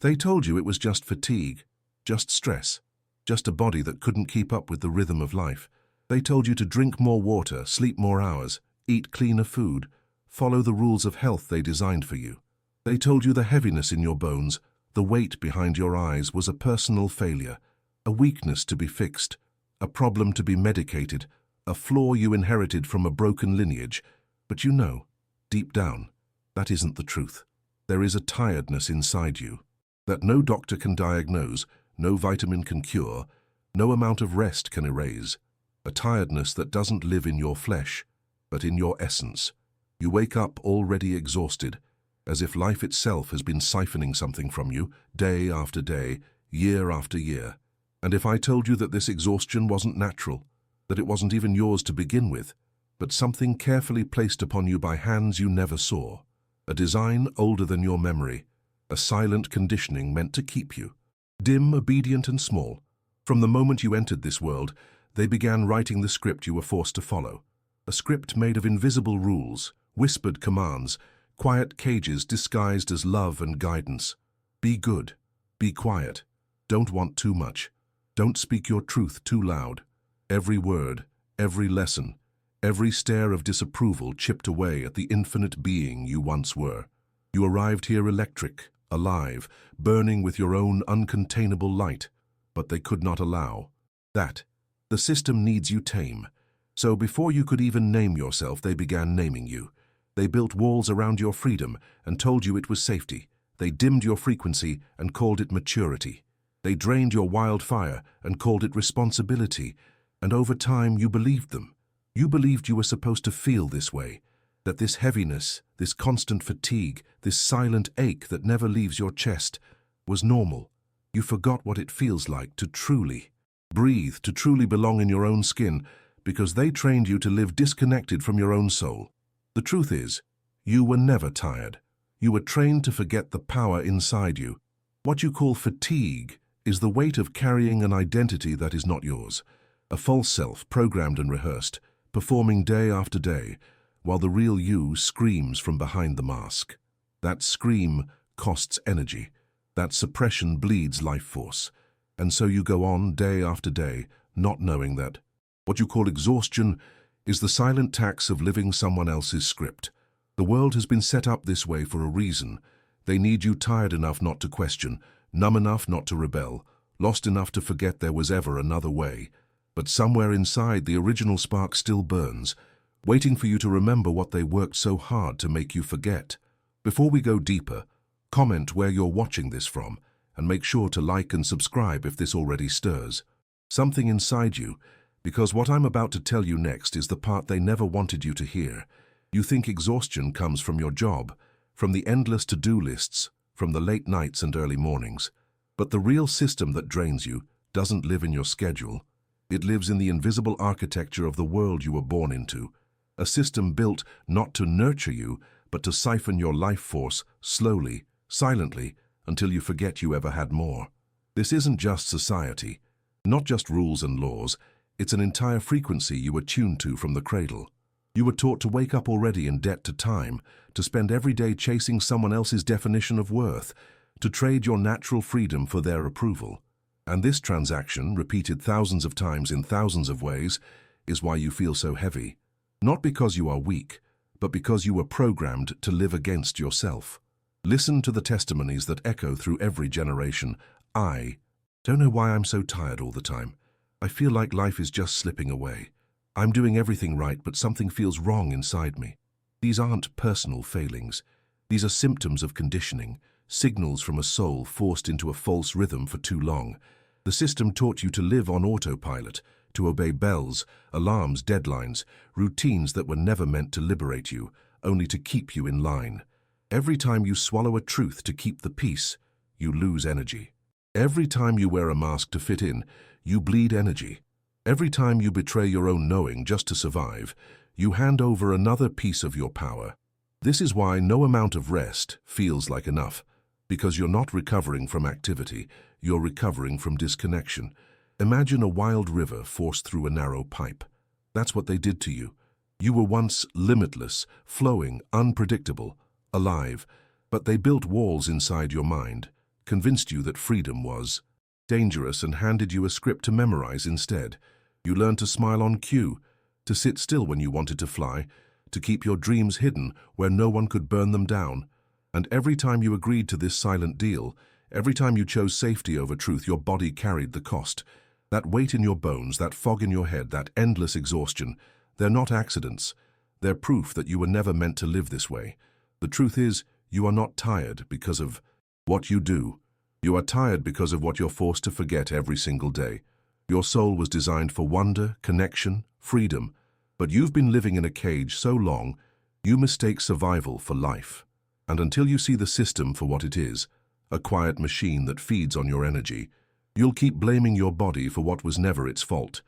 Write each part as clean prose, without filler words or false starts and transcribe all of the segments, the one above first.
They told you it was just fatigue, just stress, just a body that couldn't keep up with the rhythm of life. They told you to drink more water, sleep more hours, eat cleaner food, follow the rules of health they designed for you. They told you the heaviness in your bones, the weight behind your eyes was a personal failure, a weakness to be fixed, a problem to be medicated, a flaw you inherited from a broken lineage. But you know, deep down, that isn't the truth. There is a tiredness inside you that no doctor can diagnose, no vitamin can cure, no amount of rest can erase. A tiredness that doesn't live in your flesh, but in your essence. You wake up already exhausted, as if life itself has been siphoning something from you, day after day, year after year. And if I told you that this exhaustion wasn't natural, that it wasn't even yours to begin with, but something carefully placed upon you by hands you never saw, a design older than your memory, a silent conditioning meant to keep you, dim, obedient and small. From the moment you entered this world, they began writing the script you were forced to follow, a script made of invisible rules, whispered commands, quiet cages disguised as love and guidance. Be good, be quiet, don't want too much, don't speak your truth too loud. Every word, every lesson, every stare of disapproval chipped away at the infinite being you once were. You arrived here electric, alive, burning with your own uncontainable light, but they could not allow that. The system needs you tame. So before you could even name yourself, they began naming you. They built walls around your freedom and told you it was safety. They dimmed your frequency and called it maturity. They drained your wildfire and called it responsibility. And over time, you believed them. You believed you were supposed to feel this way, that this heaviness, this constant fatigue, this silent ache that never leaves your chest was normal. You forgot what it feels like to truly breathe, to truly belong in your own skin, because they trained you to live disconnected from your own soul. The truth is, you were never tired. You were trained to forget the power inside you. What you call fatigue is the weight of carrying an identity that is not yours, a false self programmed and rehearsed, performing day after day, while the real you screams from behind the mask. That scream costs energy. That suppression bleeds life force. And so you go on day after day, not knowing that what you call exhaustion is the silent tax of living someone else's script. The world has been set up this way for a reason. They need you tired enough not to question, numb enough not to rebel, lost enough to forget there was ever another way. But somewhere inside, the original spark still burns, waiting for you to remember what they worked so hard to make you forget. Before we go deeper, comment where you're watching this from, and make sure to like and subscribe if this already stirs something inside you, because what I'm about to tell you next is the part they never wanted you to hear. You think exhaustion comes from your job, from the endless to-do lists, from the late nights and early mornings. But the real system that drains you doesn't live in your schedule. It lives in the invisible architecture of the world you were born into, a system built not to nurture you, but to siphon your life force slowly, silently, until you forget you ever had more. This isn't just society, not just rules and laws. It's an entire frequency you were tuned to from the cradle. You were taught to wake up already in debt to time, to spend every day chasing someone else's definition of worth, to trade your natural freedom for their approval. And this transaction, repeated thousands of times in thousands of ways, is why you feel so heavy. Not because you are weak, but because you were programmed to live against yourself. Listen to the testimonies that echo through every generation. I don't know why I'm so tired all the time. I feel like life is just slipping away. I'm doing everything right, but something feels wrong inside me. These aren't personal failings. These are symptoms of conditioning, signals from a soul forced into a false rhythm for too long. The system taught you to live on autopilot, to obey bells, alarms, deadlines, routines that were never meant to liberate you, only to keep you in line. Every time you swallow a truth to keep the peace, you lose energy. Every time you wear a mask to fit in, you bleed energy. Every time you betray your own knowing just to survive, you hand over another piece of your power. This is why no amount of rest feels like enough, because you're not recovering from activity, you're recovering from disconnection. Imagine a wild river forced through a narrow pipe. That's what they did to you. You were once limitless, flowing, unpredictable, alive, but they built walls inside your mind, convinced you that freedom was dangerous and handed you a script to memorize instead. You learned to smile on cue, to sit still when you wanted to fly, to keep your dreams hidden where no one could burn them down. And every time you agreed to this silent deal, every time you chose safety over truth, your body carried the cost. That weight in your bones, that fog in your head, that endless exhaustion, they're not accidents. They're proof that you were never meant to live this way. The truth is, you are not tired because of what you do. You are tired because of what you're forced to forget every single day. Your soul was designed for wonder, connection, freedom, but you've been living in a cage so long, you mistake survival for life. And until you see the system for what it is, a quiet machine that feeds on your energy, you'll keep blaming your body for what was never its fault.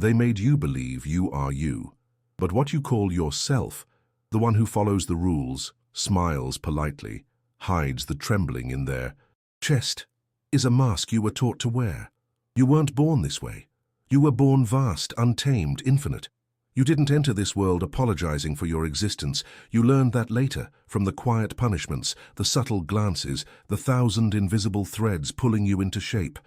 They made you believe you are you. But what you call yourself, the one who follows the rules, smiles politely, hides the trembling in their chest, is a mask you were taught to wear. You weren't born this way. You were born vast, untamed, infinite. You didn't enter this world apologizing for your existence. You learned that later, from the quiet punishments, the subtle glances, the thousand invisible threads pulling you into shape.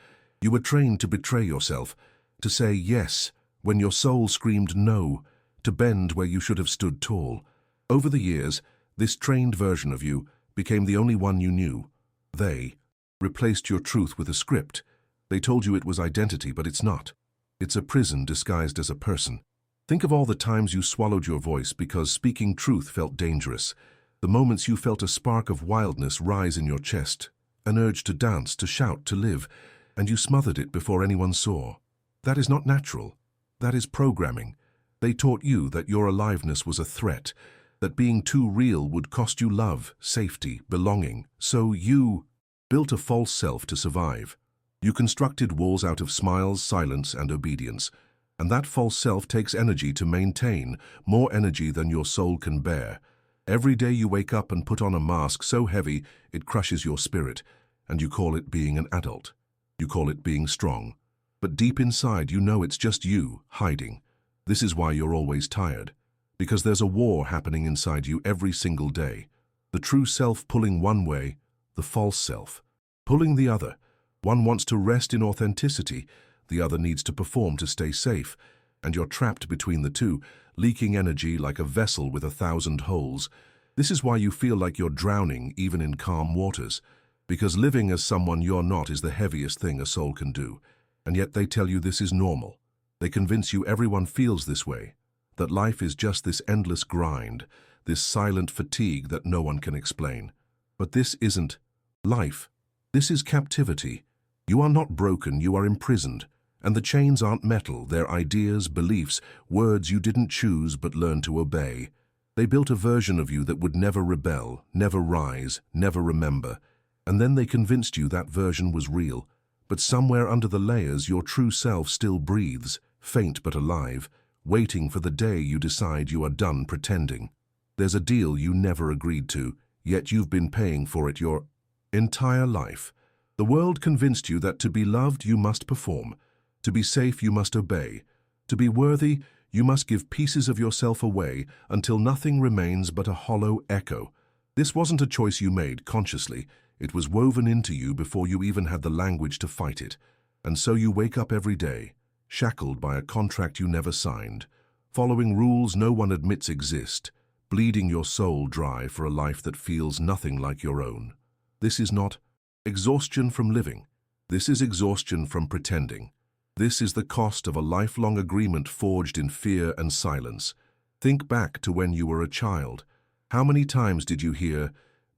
You were trained to betray yourself, to say yes when your soul screamed no, to bend where you should have stood tall. Over the years, this trained version of you became the only one you knew. They replaced your truth with a script. They told you it was identity, but it's not. It's a prison disguised as a person. Think of all the times you swallowed your voice because speaking truth felt dangerous, the moments you felt a spark of wildness rise in your chest, an urge to dance, to shout, to live, and you smothered it before anyone saw. That is not natural. That is programming. They taught you that your aliveness was a threat, that being too real would cost you love, safety, belonging. So you built a false self to survive. You constructed walls out of smiles, silence, and obedience. And that false self takes energy to maintain, more energy than your soul can bear. Every day you wake up and put on a mask so heavy it crushes your spirit, and you call it being an adult. You call it being strong. But deep inside you know it's just you, hiding. This is why you're always tired. Because there's a war happening inside you every single day. The true self pulling one way, the false self pulling the other. One wants to rest in authenticity, the other needs to perform to stay safe, and you're trapped between the two, leaking energy like a vessel with 1,000 holes. This is why you feel like you're drowning even in calm waters, because living as someone you're not is the heaviest thing a soul can do, and yet they tell you this is normal. They convince you everyone feels this way, that life is just this endless grind, this silent fatigue that no one can explain. But this isn't life. This is captivity. You are not broken, you are imprisoned. And the chains aren't metal, they're ideas, beliefs, words you didn't choose but learned to obey. They built a version of you that would never rebel, never rise, never remember. And then they convinced you that version was real. But somewhere under the layers, your true self still breathes, faint but alive, waiting for the day you decide you are done pretending. There's a deal you never agreed to, yet you've been paying for it your entire life. The world convinced you that to be loved, you must perform. To be safe, you must obey. To be worthy, you must give pieces of yourself away until nothing remains but a hollow echo. This wasn't a choice you made consciously. It was woven into you before you even had the language to fight it. And so you wake up every day, shackled by a contract you never signed, following rules no one admits exist, bleeding your soul dry for a life that feels nothing like your own. This is not exhaustion from living. This is exhaustion from pretending. This is the cost of a lifelong agreement forged in fear and silence. Think back to when you were a child. How many times did you hear,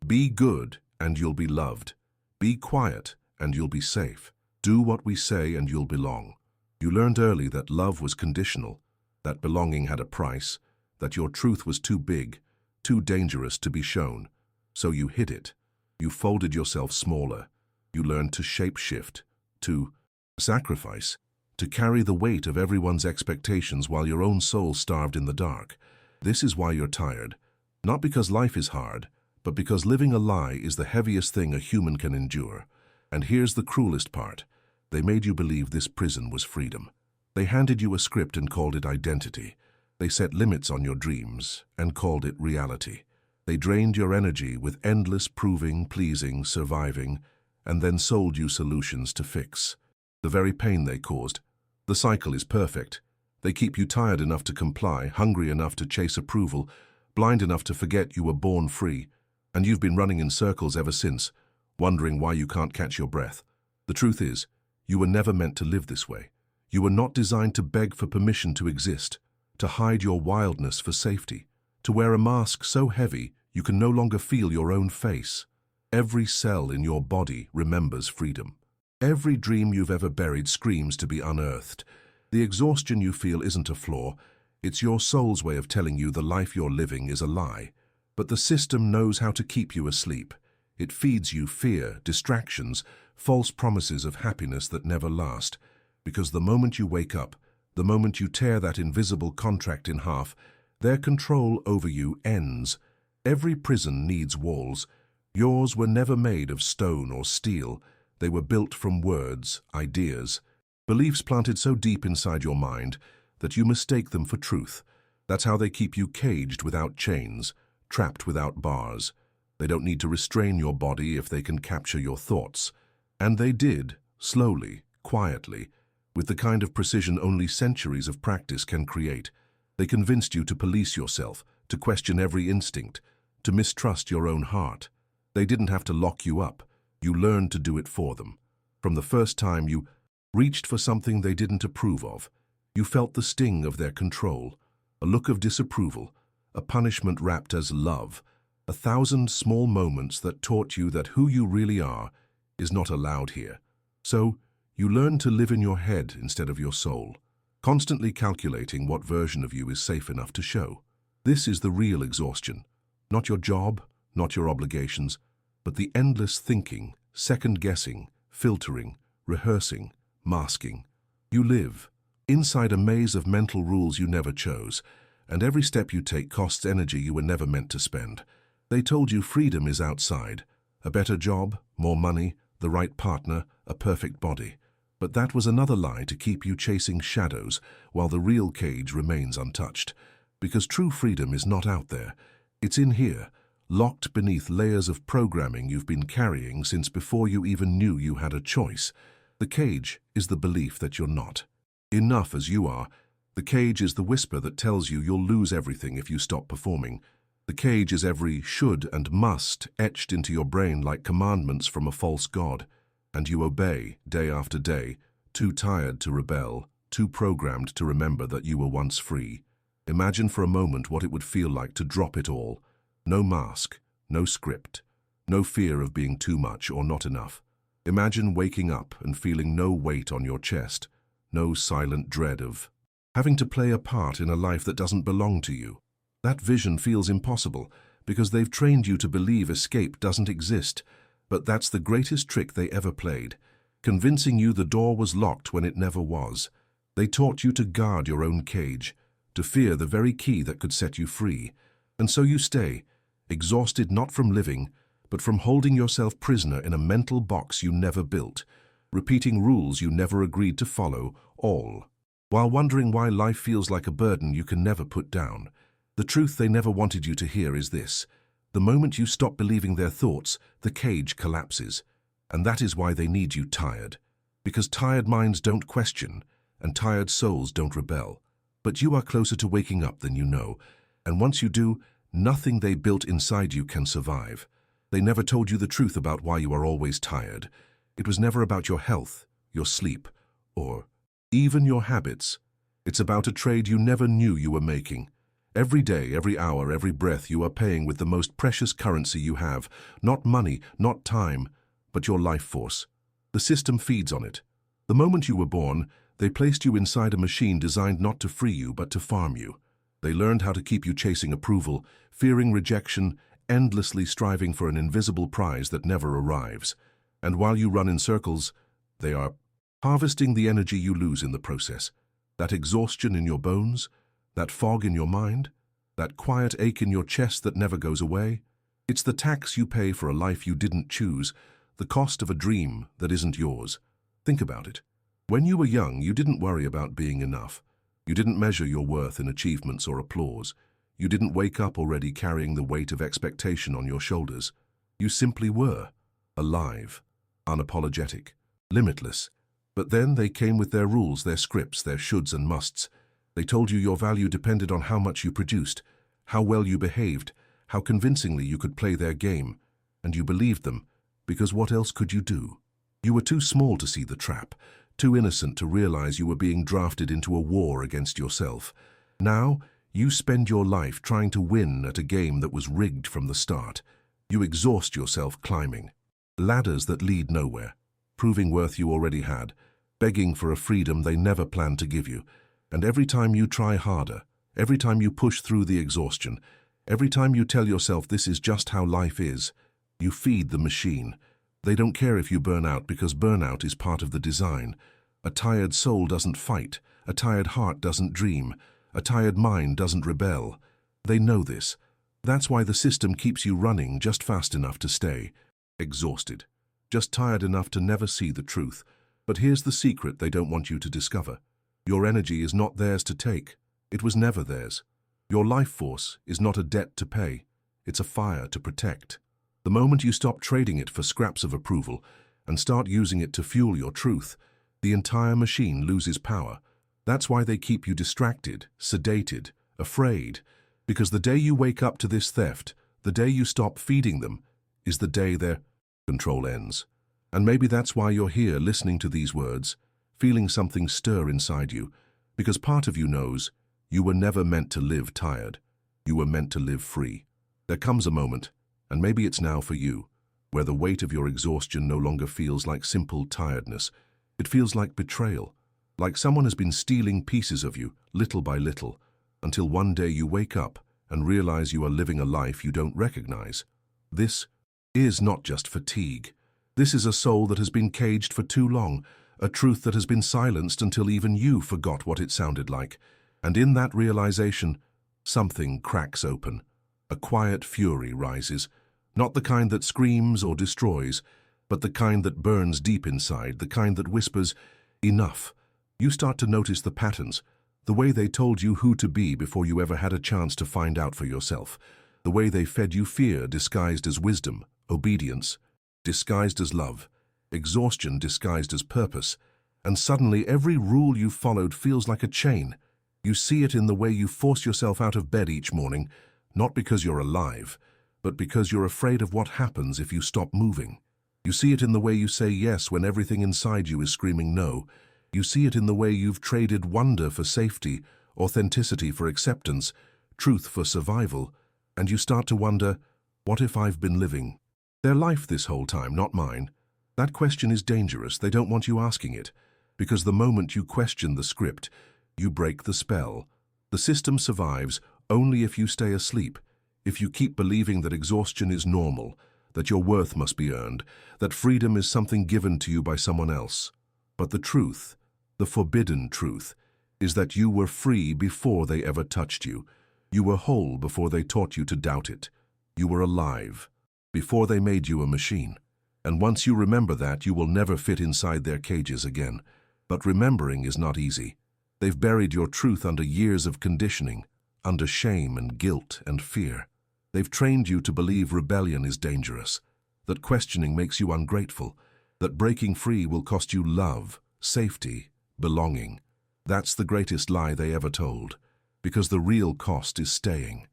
"Be good and you'll be loved. Be quiet and you'll be safe. Do what we say and you'll belong"? You learned early that love was conditional, that belonging had a price, that your truth was too big, too dangerous to be shown. So you hid it. You folded yourself smaller. You learned to shape-shift, to sacrifice, to carry the weight of everyone's expectations while your own soul starved in the dark. This is why you're tired. Not because life is hard, but because living a lie is the heaviest thing a human can endure. And here's the cruelest part. They made you believe this prison was freedom. They handed you a script and called it identity. They set limits on your dreams and called it reality. They drained your energy with endless proving, pleasing, surviving, and then sold you solutions to fix the very pain they caused. The cycle is perfect. They keep you tired enough to comply, hungry enough to chase approval, blind enough to forget you were born free, and you've been running in circles ever since, wondering why you can't catch your breath. The truth is, you were never meant to live this way. You were not designed to beg for permission to exist, to hide your wildness for safety, to wear a mask so heavy you can no longer feel your own face. Every cell in your body remembers freedom. Every dream you've ever buried screams to be unearthed. The exhaustion you feel isn't a flaw. It's your soul's way of telling you the life you're living is a lie. But the system knows how to keep you asleep. It feeds you fear, distractions, false promises of happiness that never last. Because the moment you wake up, the moment you tear that invisible contract in half, their control over you ends. Every prison needs walls. Yours were never made of stone or steel. They were built from words, ideas, beliefs planted so deep inside your mind that you mistake them for truth. That's how they keep you caged without chains, trapped without bars. They don't need to restrain your body if they can capture your thoughts. And they did, slowly, quietly, with the kind of precision only centuries of practice can create. They convinced you to police yourself, to question every instinct, to mistrust your own heart. They didn't have to lock you up. You learned to do it for them. From the first time you reached for something they didn't approve of, you felt the sting of their control, a look of disapproval, a punishment wrapped as love, 1,000 small moments that taught you that who you really are is not allowed here. So, you learned to live in your head instead of your soul, constantly calculating what version of you is safe enough to show. This is the real exhaustion. Not your job, not your obligations, but the endless thinking, second-guessing, filtering, rehearsing, masking. You live inside a maze of mental rules you never chose, and every step you take costs energy you were never meant to spend. They told you freedom is outside, a better job, more money, the right partner, a perfect body. But that was another lie to keep you chasing shadows while the real cage remains untouched. Because true freedom is not out there. It's in here, locked beneath layers of programming you've been carrying since before you even knew you had a choice. The cage is the belief that you're not enough as you are. The cage is the whisper that tells you you'll lose everything if you stop performing. The cage is every should and must etched into your brain like commandments from a false god. And you obey, day after day, too tired to rebel, too programmed to remember that you were once free. Imagine for a moment what it would feel like to drop it all. No mask, no script, no fear of being too much or not enough. Imagine waking up and feeling no weight on your chest, no silent dread of having to play a part in a life that doesn't belong to you. That vision feels impossible because they've trained you to believe escape doesn't exist, but that's the greatest trick they ever played, convincing you the door was locked when it never was. They taught you to guard your own cage, to fear the very key that could set you free. And so you stay, exhausted not from living, but from holding yourself prisoner in a mental box you never built, repeating rules you never agreed to follow, all while wondering why life feels like a burden you can never put down. The truth they never wanted you to hear is this: the moment you stop believing their thoughts, the cage collapses. And that is why they need you tired. Because tired minds don't question, and tired souls don't rebel. But you are closer to waking up than you know, and once you do, nothing they built inside you can survive. They never told you the truth about why you are always tired. It was never about your health, your sleep, or even your habits. It's about a trade you never knew you were making. Every day, every hour, every breath you are paying with the most precious currency you have. Not money, not time, but your life force. The system feeds on it. The moment you were born, they placed you inside a machine designed not to free you, but to farm you. They learned how to keep you chasing approval, fearing rejection, endlessly striving for an invisible prize that never arrives. And while you run in circles, they are harvesting the energy you lose in the process. That exhaustion in your bones, that fog in your mind, that quiet ache in your chest that never goes away. It's the tax you pay for a life you didn't choose, the cost of a dream that isn't yours. Think about it. When you were young, you didn't worry about being enough. You didn't measure your worth in achievements or applause. You didn't wake up already carrying the weight of expectation on your shoulders. You simply were alive. unapologetic, limitless. But then they came with their rules, their scripts, their shoulds and musts. They told you your value depended on how much you produced, how well you behaved, how convincingly you could play their game. And you believed them, because what else could you do? You were too small to see the trap, too innocent to realize you were being drafted into a war against yourself. Now, you spend your life trying to win at a game that was rigged from the start. You exhaust yourself climbing ladders that lead nowhere, proving worth you already had, begging for a freedom they never planned to give you. And every time you try harder, every time you push through the exhaustion, every time you tell yourself this is just how life is, you feed the machine. They don't care if you burn out, because burnout is part of the design. A tired soul doesn't fight, a tired heart doesn't dream, a tired mind doesn't rebel. They know this. That's why the system keeps you running just fast enough to stay exhausted, just tired enough to never see the truth. But here's the secret they don't want you to discover. Your energy is not theirs to take. It was never theirs. Your life force is not a debt to pay. It's a fire to protect. The moment you stop trading it for scraps of approval and start using it to fuel your truth, the entire machine loses power. That's why they keep you distracted, sedated, afraid, because the day you wake up to this theft, the day you stop feeding them, is the day their control ends. And maybe that's why you're here listening to these words, feeling something stir inside you, because part of you knows you were never meant to live tired. You were meant to live free. There comes a moment, and maybe it's now for you, where the weight of your exhaustion no longer feels like simple tiredness. It feels like betrayal, like someone has been stealing pieces of you, little by little, until one day you wake up and realize you are living a life you don't recognize. This is not just fatigue. This is a soul that has been caged for too long, a truth that has been silenced until even you forgot what it sounded like. And in that realization, something cracks open. A quiet fury rises, not the kind that screams or destroys, but the kind that burns deep inside, the kind that whispers, "Enough." You start to notice the patterns, the way they told you who to be before you ever had a chance to find out for yourself, the way they fed you fear disguised as wisdom, obedience disguised as love, exhaustion disguised as purpose, and suddenly every rule you followed feels like a chain. You see it in the way you force yourself out of bed each morning, not because you're alive, but because you're afraid of what happens if you stop moving. You see it in the way you say yes when everything inside you is screaming no. You see it in the way you've traded wonder for safety, authenticity for acceptance, truth for survival, and you start to wonder, what if I've been living their life this whole time, not mine? That question is dangerous. They don't want you asking it, because the moment you question the script, you break the spell. The system survives only if you stay asleep, if you keep believing that exhaustion is normal, that your worth must be earned, that freedom is something given to you by someone else. But the truth, the forbidden truth, is that you were free before they ever touched you. You were whole before they taught you to doubt it. You were alive before they made you a machine. And once you remember that, you will never fit inside their cages again. But remembering is not easy. They've buried your truth under years of conditioning, under shame and guilt and fear. They've trained you to believe rebellion is dangerous, that questioning makes you ungrateful, that breaking free will cost you love, safety, belonging. That's the greatest lie they ever told, because the real cost is staying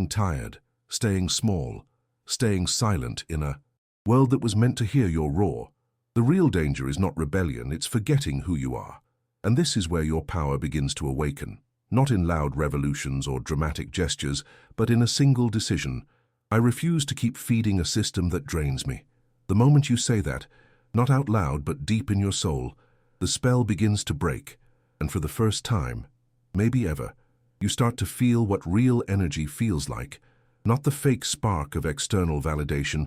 tired, staying small, staying silent in a world that was meant to hear your roar. The real danger is not rebellion, it's forgetting who you are. And this is where your power begins to awaken, not in loud revolutions or dramatic gestures, but in a single decision. I refuse to keep feeding a system that drains me. The moment you say that, not out loud but deep in your soul, the spell begins to break, and for the first time, maybe ever, you start to feel what real energy feels like, not the fake spark of external validation,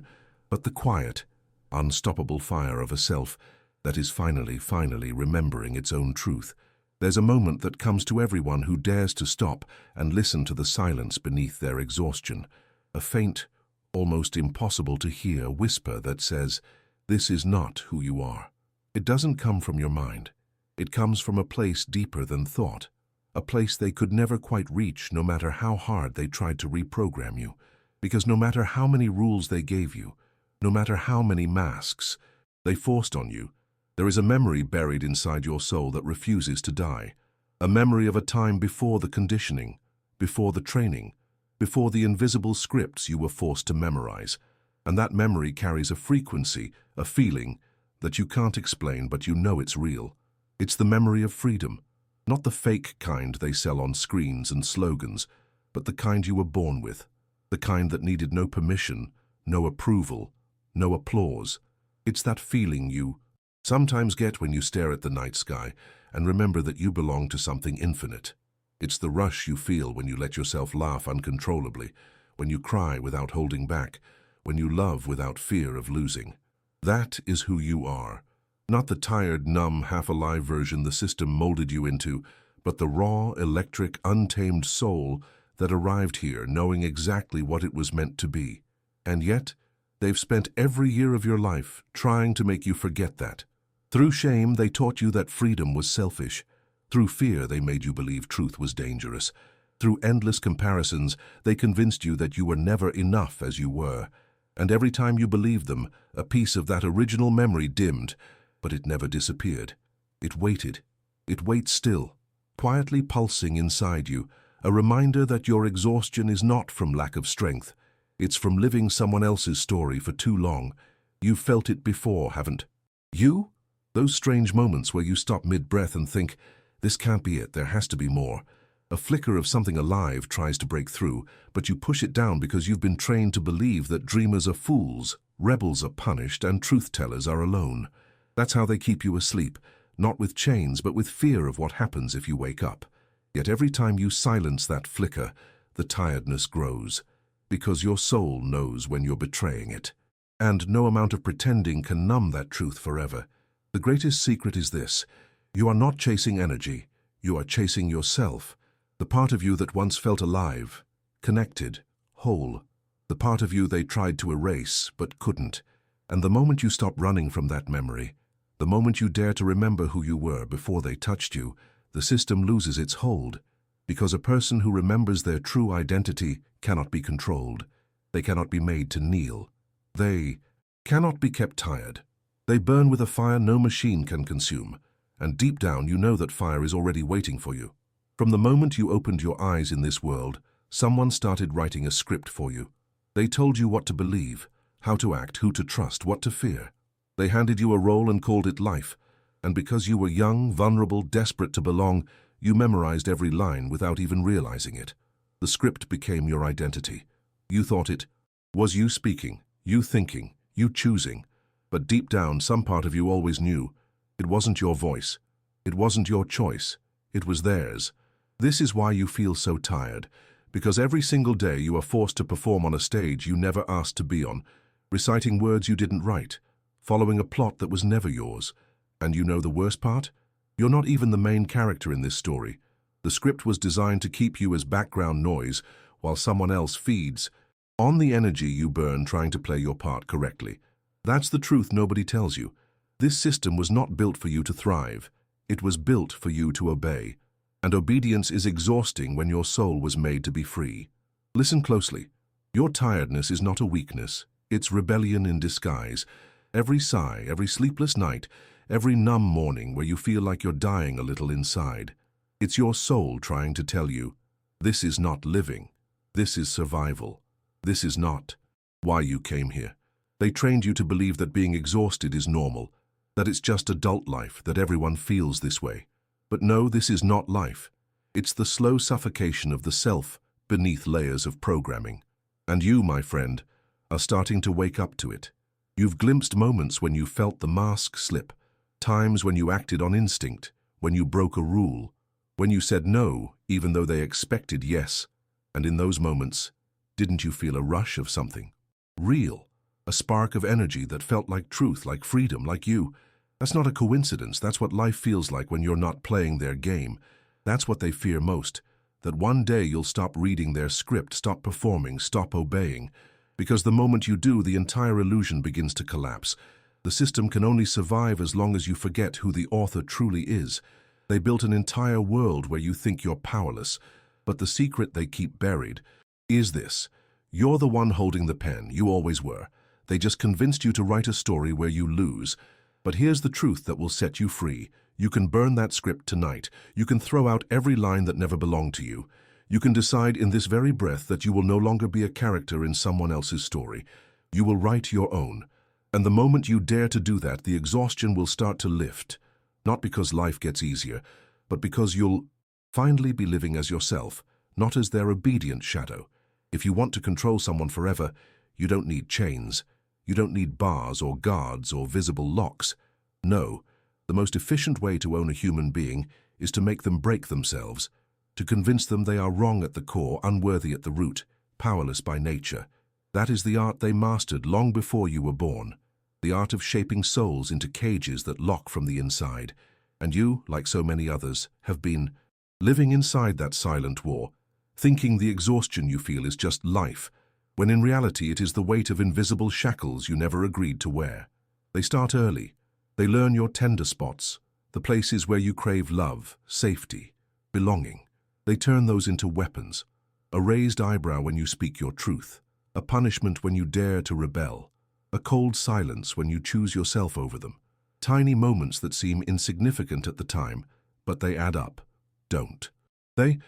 but the quiet, unstoppable fire of a self that is finally remembering its own truth. There's a moment that comes to everyone who dares to stop and listen to the silence beneath their exhaustion, a faint, almost impossible to hear whisper that says, "This is not who you are." It doesn't come from your mind. It comes from a place deeper than thought, a place they could never quite reach no matter how hard they tried to reprogram you, because no matter how many rules they gave you, no matter how many masks, They forced on you. There is a memory buried inside your soul that refuses to die. A memory of a time before the conditioning, before the training, before the invisible scripts you were forced to memorize. And that memory carries a frequency, a feeling, that you can't explain, but you know it's real. It's the memory of freedom, not the fake kind they sell on screens and slogans, but the kind you were born with, the kind that needed no permission, no approval, no applause. It's that feeling you sometimes get when you stare at the night sky and remember that you belong to something infinite. It's the rush you feel when you let yourself laugh uncontrollably, when you cry without holding back, when you love without fear of losing. That is who you are. Not the tired, numb, half-alive version the system molded you into, but the raw, electric, untamed soul that arrived here knowing exactly what it was meant to be. And yet, they've spent every year of your life trying to make you forget that. Through shame, they taught you that freedom was selfish. Through fear, they made you believe truth was dangerous. Through endless comparisons, they convinced you that you were never enough as you were. And every time you believed them, a piece of that original memory dimmed, but it never disappeared. It waited. It waits still, quietly pulsing inside you, a reminder that your exhaustion is not from lack of strength. It's from living someone else's story for too long. You've felt it before, haven't you? Those strange moments where you stop mid-breath and think, this can't be it, there has to be more. A flicker of something alive tries to break through, but you push it down because you've been trained to believe that dreamers are fools, rebels are punished, and truth-tellers are alone. That's how they keep you asleep, not with chains, but with fear of what happens if you wake up. Yet every time you silence that flicker, the tiredness grows, because your soul knows when you're betraying it. And no amount of pretending can numb that truth forever. The greatest secret is this: you are not chasing energy, you are chasing yourself. The part of you that once felt alive, connected, whole. The part of you they tried to erase but couldn't. And the moment you stop running from that memory, the moment you dare to remember who you were before they touched you, the system loses its hold. Because a person who remembers their true identity cannot be controlled. They cannot be made to kneel. They cannot be kept tired. They burn with a fire no machine can consume. And deep down you know that fire is already waiting for you. From the moment you opened your eyes in this world, someone started writing a script for you. They told you what to believe, how to act, who to trust, what to fear. They handed you a role and called it life. And because you were young, vulnerable, desperate to belong, you memorized every line without even realizing it. The script became your identity. You thought it was you speaking, you thinking, you choosing. But deep down, some part of you always knew. It wasn't your voice. It wasn't your choice. It was theirs. This is why you feel so tired, because every single day you are forced to perform on a stage you never asked to be on, reciting words you didn't write, following a plot that was never yours. And you know the worst part? You're not even the main character in this story. The script was designed to keep you as background noise while someone else feeds on the energy you burn trying to play your part correctly. That's the truth nobody tells you. This system was not built for you to thrive. It was built for you to obey. And obedience is exhausting when your soul was made to be free. Listen closely. Your tiredness is not a weakness. It's rebellion in disguise. Every sigh, every sleepless night, every numb morning where you feel like you're dying a little inside. It's your soul trying to tell you, this is not living. This is survival. This is not why you came here. They trained you to believe that being exhausted is normal, that it's just adult life, that everyone feels this way. But no, this is not life. It's the slow suffocation of the self beneath layers of programming. And you, my friend, are starting to wake up to it. You've glimpsed moments when you felt the mask slip, times when you acted on instinct, when you broke a rule, when you said no, even though they expected yes. And in those moments, didn't you feel a rush of something real? A spark of energy that felt like truth, like freedom, like you. That's not a coincidence. That's what life feels like when you're not playing their game. That's what they fear most, that one day you'll stop reading their script, stop performing, stop obeying. Because the moment you do, the entire illusion begins to collapse. The system can only survive as long as you forget who the author truly is. They built an entire world where you think you're powerless, but the secret they keep buried is this: you're the one holding the pen, you always were. They just convinced you to write a story where you lose. But here's the truth that will set you free. You can burn that script tonight. You can throw out every line that never belonged to you. You can decide in this very breath that you will no longer be a character in someone else's story. You will write your own. And the moment you dare to do that, the exhaustion will start to lift. Not because life gets easier, but because you'll finally be living as yourself, not as their obedient shadow. If you want to control someone forever, you don't need chains. You don't need bars or guards or visible locks. No, the most efficient way to own a human being is to make them break themselves, to convince them they are wrong at the core, unworthy at the root, powerless by nature. That is the art they mastered long before you were born, the art of shaping souls into cages that lock from the inside. And you, like so many others, have been living inside that silent war, thinking the exhaustion you feel is just life, when in reality it is the weight of invisible shackles you never agreed to wear. They start early. They learn your tender spots, the places where you crave love, safety, belonging. They turn those into weapons, a raised eyebrow when you speak your truth, a punishment when you dare to rebel, a cold silence when you choose yourself over them. Tiny moments that seem insignificant at the time, but they add up. Don't they?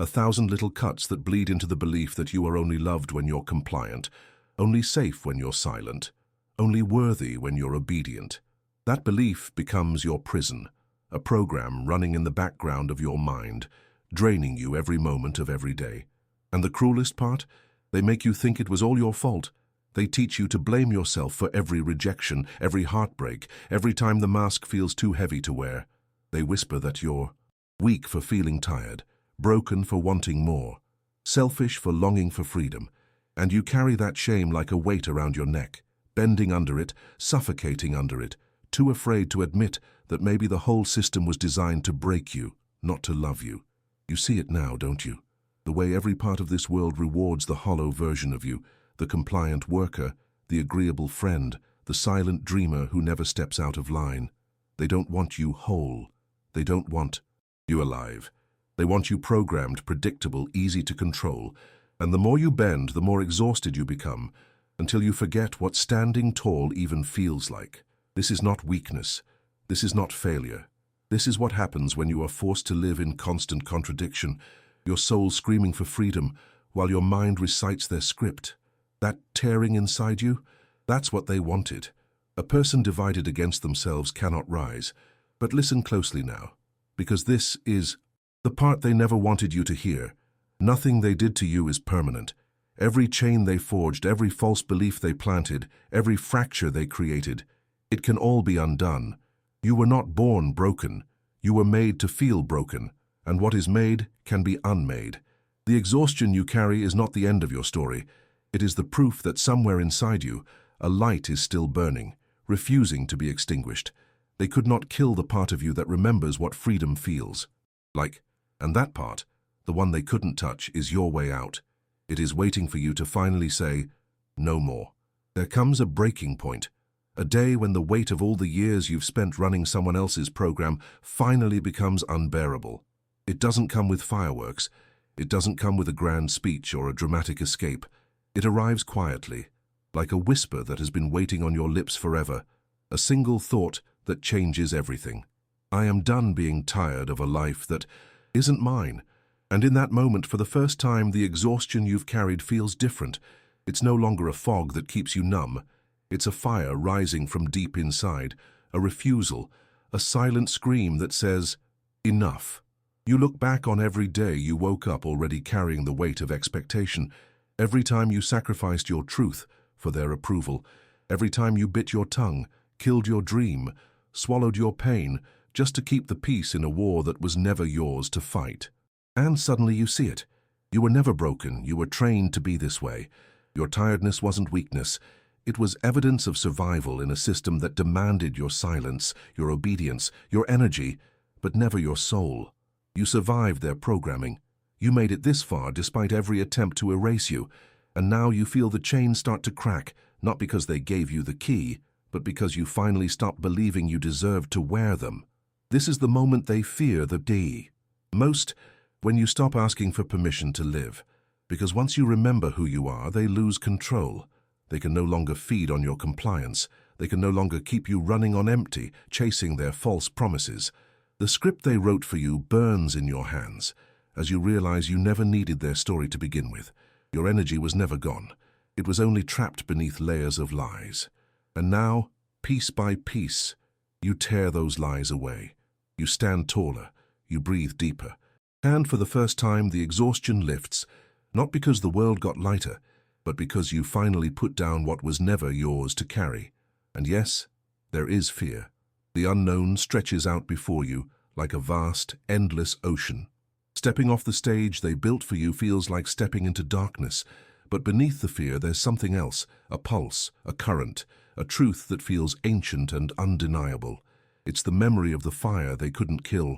1,000 little cuts that bleed into the belief that you are only loved when you're compliant, only safe when you're silent, only worthy when you're obedient. That belief becomes your prison, a program running in the background of your mind, draining you every moment of every day. And the cruelest part? They make you think it was all your fault. They teach you to blame yourself for every rejection, every heartbreak, every time the mask feels too heavy to wear. They whisper that you're weak for feeling tired, broken for wanting more, selfish for longing for freedom, and you carry that shame like a weight around your neck, bending under it, suffocating under it, too afraid to admit that maybe the whole system was designed to break you, not to love you. You see it now, don't you? The way every part of this world rewards the hollow version of you, the compliant worker, the agreeable friend, the silent dreamer who never steps out of line. They don't want you whole. They don't want you alive. They want you programmed, predictable, easy to control. And the more you bend, the more exhausted you become, until you forget what standing tall even feels like. This is not weakness. This is not failure. This is what happens when you are forced to live in constant contradiction, your soul screaming for freedom while your mind recites their script. That tearing inside you, that's what they wanted. A person divided against themselves cannot rise. But listen closely now, because this is the part they never wanted you to hear. Nothing they did to you is permanent. Every chain they forged, every false belief they planted, every fracture they created, it can all be undone. You were not born broken. You were made to feel broken, and what is made can be unmade. The exhaustion you carry is not the end of your story. It is the proof that somewhere inside you, a light is still burning, refusing to be extinguished. They could not kill the part of you that remembers what freedom feels like. And that part, the one they couldn't touch, is your way out. It is waiting for you to finally say, no more. There comes a breaking point, a day when the weight of all the years you've spent running someone else's program finally becomes unbearable. It doesn't come with fireworks. It doesn't come with a grand speech or a dramatic escape. It arrives quietly, like a whisper that has been waiting on your lips forever, a single thought that changes everything. I am done being tired of a life that isn't mine. And in that moment, for the first time, the exhaustion you've carried feels different. It's no longer a fog that keeps you numb. It's a fire rising from deep inside, a refusal, a silent scream that says, enough. You look back on every day you woke up already carrying the weight of expectation, every time you sacrificed your truth for their approval, every time you bit your tongue, killed your dream, swallowed your pain, just to keep the peace in a war that was never yours to fight. And suddenly you see it. You were never broken. You were trained to be this way. Your tiredness wasn't weakness. It was evidence of survival in a system that demanded your silence, your obedience, your energy, but never your soul. You survived their programming. You made it this far despite every attempt to erase you, and now you feel the chains start to crack, not because they gave you the key, but because you finally stopped believing you deserved to wear them. This is the moment they fear the day most, when you stop asking for permission to live, because once you remember who you are, they lose control. They can no longer feed on your compliance. They can no longer keep you running on empty, chasing their false promises. The script they wrote for you burns in your hands as you realize you never needed their story to begin with. Your energy was never gone. It was only trapped beneath layers of lies. And now, piece by piece, you tear those lies away. You stand taller. You breathe deeper. And for the first time, the exhaustion lifts, not because the world got lighter, but because you finally put down what was never yours to carry. And yes, there is fear. The unknown stretches out before you like a vast, endless ocean. Stepping off the stage they built for you feels like stepping into darkness, but beneath the fear there's something else, a pulse, a current, a truth that feels ancient and undeniable. It's the memory of the fire they couldn't kill,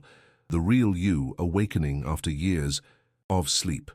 the real you awakening after years of sleep.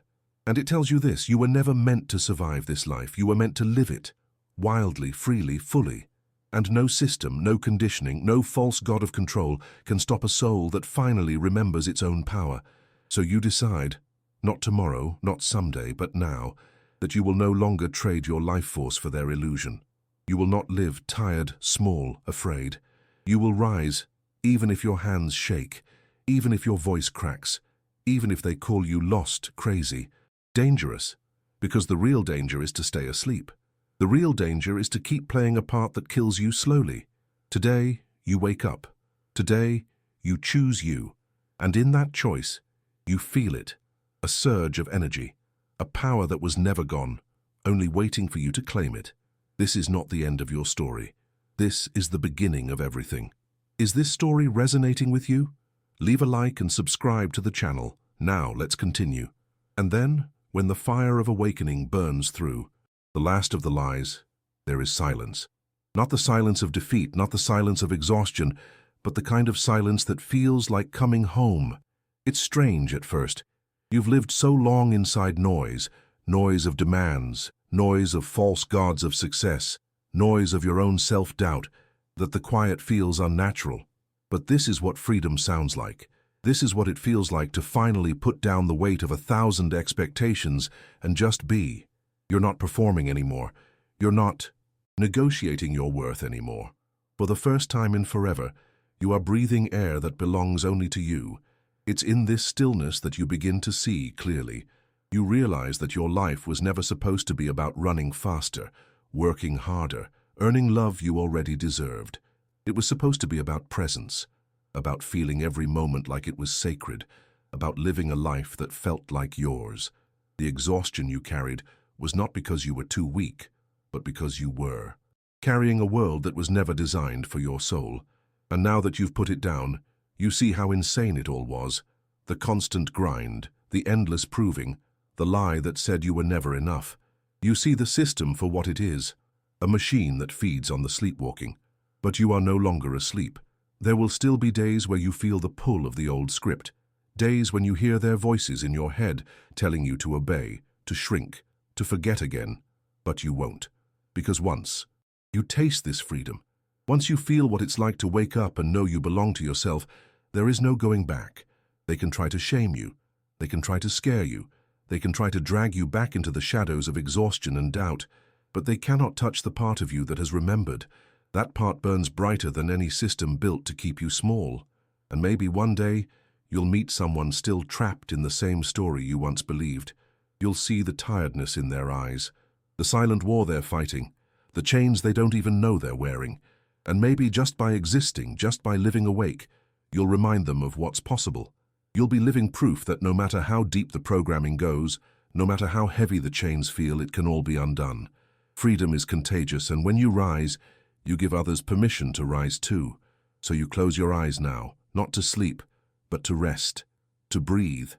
And it tells you this: you were never meant to survive this life. You were meant to live it, wildly, freely, fully. And no system, no conditioning, no false god of control can stop a soul that finally remembers its own power. So you decide, not tomorrow, not someday, but now, that you will no longer trade your life force for their illusion. You will not live tired, small, afraid. You will rise, even if your hands shake, even if your voice cracks, even if they call you lost, crazy, dangerous, because the real danger is to stay asleep. The real danger is to keep playing a part that kills you slowly. Today, you wake up. Today, you choose you. And in that choice, you feel it, a surge of energy, a power that was never gone, only waiting for you to claim it. This is not the end of your story. This is the beginning of everything. Is this story resonating with you? Leave a like and subscribe to the channel. Now let's continue. And then, when the fire of awakening burns through, the last of the lies, there is silence. Not the silence of defeat, not the silence of exhaustion, but the kind of silence that feels like coming home. It's strange at first. You've lived so long inside noise, noise of demands, noise of false gods of success, noise of your own self-doubt, that the quiet feels unnatural. But this is what freedom sounds like. This is what it feels like to finally put down the weight of 1,000 expectations and just be. You're not performing anymore. You're not negotiating your worth anymore. For the first time in forever, you are breathing air that belongs only to you. It's in this stillness that you begin to see clearly. You realize that your life was never supposed to be about running faster, working harder, earning love you already deserved. It was supposed to be about presence, about feeling every moment like it was sacred, about living a life that felt like yours. The exhaustion you carried was not because you were too weak, but because you were, carrying a world that was never designed for your soul. And now that you've put it down, you see how insane it all was. The constant grind, the endless proving, the lie that said you were never enough. You see the system for what it is, a machine that feeds on the sleepwalking. But you are no longer asleep. There will still be days where you feel the pull of the old script, days when you hear their voices in your head telling you to obey, to shrink, to forget again. But you won't, because once you taste this freedom, once you feel what it's like to wake up and know you belong to yourself, there is no going back. They can try to shame you. They can try to scare you. They can try to drag you back into the shadows of exhaustion and doubt, but they cannot touch the part of you that has remembered. That part burns brighter than any system built to keep you small. And maybe one day, you'll meet someone still trapped in the same story you once believed. You'll see the tiredness in their eyes, the silent war they're fighting, the chains they don't even know they're wearing. And maybe just by existing, just by living awake, you'll remind them of what's possible. You'll be living proof that no matter how deep the programming goes, no matter how heavy the chains feel, it can all be undone. Freedom is contagious, and when you rise, you give others permission to rise too. So you close your eyes now, not to sleep, but to rest, to breathe,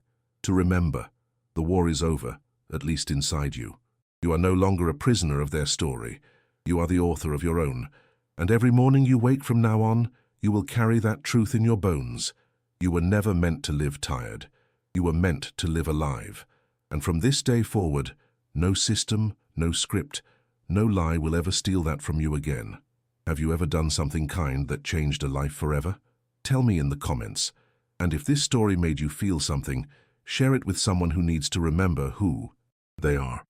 to remember. The war is over, at least inside you. You are no longer a prisoner of their story. You are the author of your own. And every morning you wake from now on, you will carry that truth in your bones. You were never meant to live tired. You were meant to live alive. And from this day forward, no system, no script, no lie will ever steal that from you again. Have you ever done something kind that changed a life forever? Tell me in the comments. And if this story made you feel something, share it with someone who needs to remember who they are.